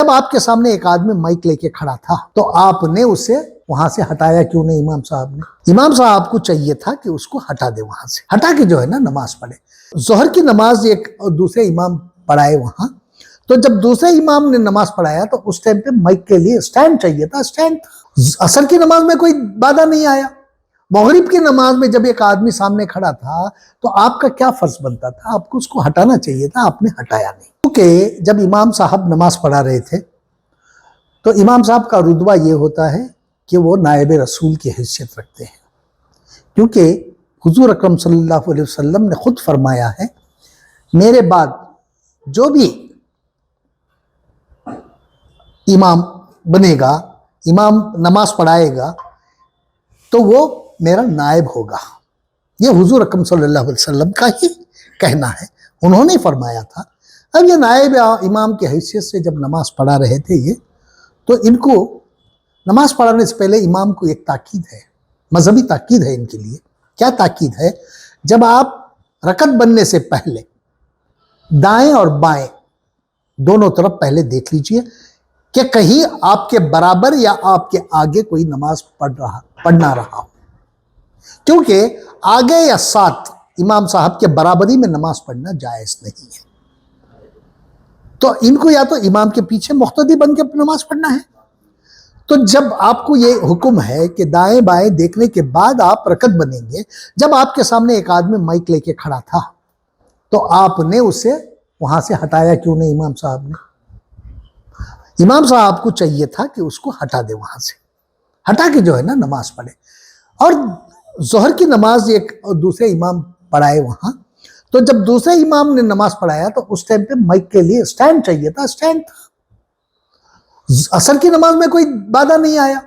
جب آپ کے سامنے ایک آدمی مائک لے کے کھڑا تھا تو آپ نے اسے وہاں سے ہٹایا کیوں نہیں؟ امام صاحب نے، امام صاحب کو چاہیے تھا کہ اس کو ہٹا دے، وہاں سے ہٹا کے جو ہے نا نماز پڑھے۔ ظہر کی نماز ایک دوسرے امام پڑھائے وہاں، تو جب دوسرے امام نے نماز پڑھایا تو اس ٹائم پہ مائک کے لیے سٹینڈ چاہیے تھا، سٹینڈ تھا۔ عصر کی نماز میں کوئی بادھا نہیں آیا۔ مغرب کی نماز میں جب ایک آدمی سامنے کھڑا تھا تو آپ کا کیا فرض بنتا تھا؟ آپ کو اس کو ہٹانا چاہیے تھا، آپ نے ہٹایا نہیں۔ کیونکہ جب امام صاحب نماز پڑھا رہے تھے تو امام صاحب کا رتبہ یہ ہوتا ہے کہ وہ نائب رسول کی حیثیت رکھتے ہیں، کیونکہ حضور اکرم صلی اللہ علیہ وسلم نے خود فرمایا ہے میرے بعد جو بھی امام بنے گا، امام نماز پڑھائے گا تو وہ میرا نائب ہوگا۔ یہ حضور اکرم صلی اللہ علیہ وسلم کا ہی کہنا ہے، انہوں نے فرمایا تھا۔ اب یہ نائب امام کی حیثیت سے جب نماز پڑھا رہے تھے یہ، تو ان کو نماز پڑھانے سے پہلے امام کو ایک تاکید ہے، مذہبی تاکید ہے ان کے لیے۔ کیا تاکید ہے؟ جب آپ رکعت بننے سے پہلے دائیں اور بائیں دونوں طرف پہلے دیکھ لیجئے کہ کہیں آپ کے برابر یا آپ کے آگے کوئی نماز پڑھنا رہا ہو، کیونکہ آگے یا ساتھ امام صاحب کے برابری میں نماز پڑھنا جائز نہیں ہے۔ تو ان کو یا تو امام کے پیچھے مقتدی بن کے نماز پڑھنا ہے۔ تو جب آپ کو یہ حکم ہے کہ دائیں بائیں دیکھنے کے بعد آپ رکعت بنیں گے، جب آپ کے سامنے ایک آدمی مائک لے کے کھڑا تھا تو آپ نے اسے وہاں سے ہٹایا کیوں نہیں؟ امام صاحب نے، امام صاحب کو چاہیے تھا کہ اس کو ہٹا دے، وہاں سے ہٹا کے جو ہے نا نماز پڑھے۔ اور ظہر کی نماز ایک دوسرے امام پڑھائے وہاں، تو جب دوسرے امام نے نماز پڑھایا تو اس ٹائم پہ مائک کے لیے سٹینڈ چاہیے تھا، سٹینڈ تھا۔ عصر کی نماز میں کوئی بادھا نہیں آیا۔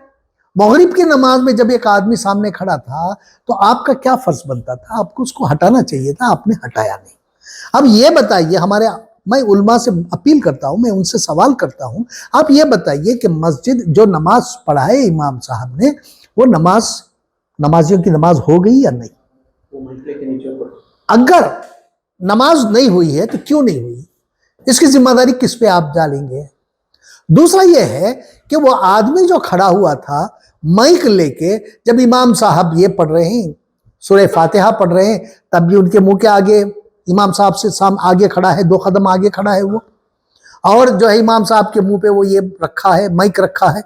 مغرب کی نماز میں جب ایک آدمی سامنے کھڑا تھا تو آپ کا کیا فرض بنتا تھا؟ آپ کو اس کو ہٹانا چاہیے تھا، آپ نے ہٹایا نہیں۔ اب یہ بتائیے، میں علماء سے اپیل کرتا ہوں، میں ان سے سوال کرتا ہوں، آپ یہ بتائیے کہ مسجد جو نماز پڑھائے امام صاحب نے، وہ نمازیوں کی نماز ہو گئی یا نہیں؟ اگر نماز نہیں ہوئی ہے تو کیوں نہیں ہوئی؟ اس کی ذمہ داری کس پہ آپ ڈالیں گے؟ دوسرا یہ ہے کہ وہ آدمی جو کھڑا ہوا تھا مائک لے کے، جب امام صاحب یہ پڑھ رہے ہیں، سورہ فاتحہ پڑھ رہے ہیں، تب بھی ان کے منہ کے آگے امام صاحب سے آگے کھڑا ہے، 2 قدم آگے کھڑا ہے وہ، اور جو ہے امام صاحب کے منہ پہ وہ یہ رکھا ہے، مائک رکھا ہے،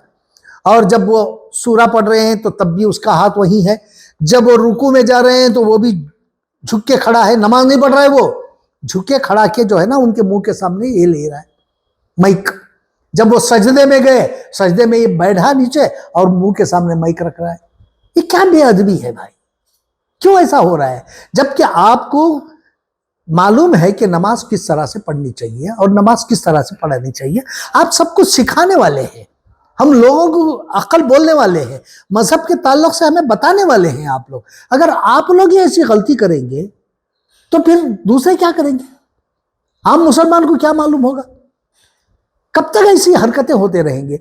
اور جب وہ سورہ پڑھ رہے ہیں تو تب بھی اس کا ہاتھ وہیں ہے، جب وہ رکوع میں جا رہے ہیں تو وہ بھی جھک کے کھڑا ہے، نماز نہیں پڑھ رہا ہے، وہ جھک کے کھڑا کے جو ہے نا ان کے منہ کے سامنے یہ لے رہا ہے مائک۔ جب وہ سجدے میں گئے، سجدے میں یہ بیٹھا نیچے اور منہ کے سامنے مائک رکھ رہا ہے۔ یہ کیا بے ادبی ہے بھائی؟ کیوں ایسا ہو رہا ہے؟ جبکہ آپ کو معلوم ہے کہ نماز کس طرح سے پڑھنی چاہیے اور نماز کس طرح سے پڑھانی چاہیے۔ آپ سب کچھ سکھانے والے ہیں، ہم لوگوں کو عقل بولنے والے ہیں، مذہب کے تعلق سے ہمیں بتانے والے ہیں آپ لوگ۔ اگر آپ لوگ یہ ایسی غلطی کریں گے تو پھر دوسرے کیا کریں گے؟ عام مسلمان کو کیا معلوم ہوگا؟ کب تک ایسی حرکتیں ہوتے رہیں گے؟